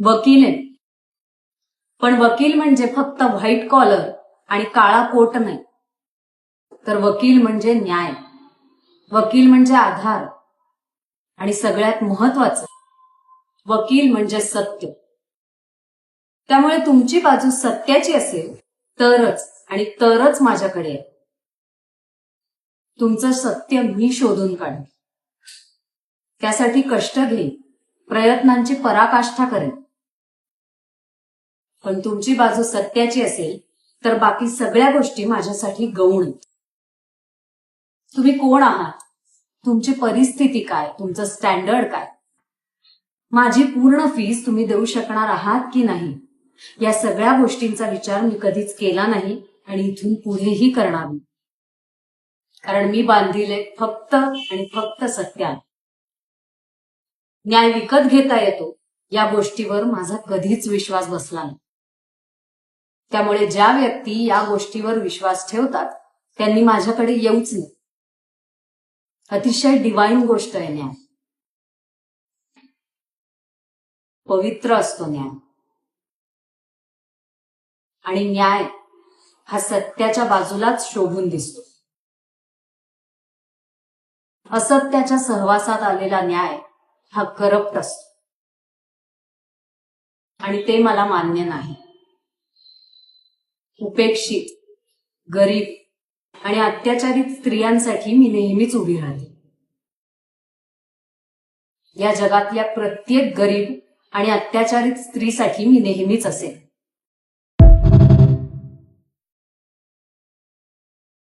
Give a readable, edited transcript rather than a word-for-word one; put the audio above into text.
वकील आहे, पण वकील म्हणजे फक्त व्हाईट कॉलर आणि काळा कोट नाही, तर वकील म्हणजे न्याय, वकील म्हणजे आधार, आणि सगळ्यात महत्वाचं वकील म्हणजे सत्य. त्यामुळे तुमची बाजू सत्याची असेल तरच आणि तरच माझ्याकडे आहे. तुमचं सत्य मी शोधून काढेन, त्यासाठी कष्ट घेईन, प्रयत्नांची पराकाष्ठा करेन. पण तुमची बाजू सत्याची असेल तर बाकी सगळ्या गोष्टी माझ्यासाठी गौण आहेत. तुम्ही कोण आहात, तुमची परिस्थिती काय, तुमचं स्टँडर्ड काय, माझी पूर्ण फीस तुम्ही देऊ शकणार आहात की नाही, या सगळ्या गोष्टींचा विचार मी कधीच केला नाही आणि इथून पुढेही करणार नाही. कारण मी बांधिले फक्त आणि फक्त सत्याने. न्याय विकत घेता येतो या गोष्टीवर माझा कधीच विश्वास बसला नाही. त्यामुळे ज्या व्यक्ती या गोष्टीवर विश्वास ठेवतात त्यांनी माझ्याकडे येऊच नाही. अतिशय डिवाइन गोष्ट आहे न्याय. पवित्र असतो न्याय, आणि न्याय हा सत्याच्या बाजूलाच शोभून दिसतो. असत्याच्या सहवासात आलेला न्याय हा करप्ट असतो, आणि ते मला मान्य नाही. उपेक्षित, गरीब आणि अत्याचारित स्त्रियांसाठी मी नेहमीच उभी राहते. या जगातल्या प्रत्येक गरीब आणि अत्याचारित स्त्रीसाठी मी नेहमीच असेल.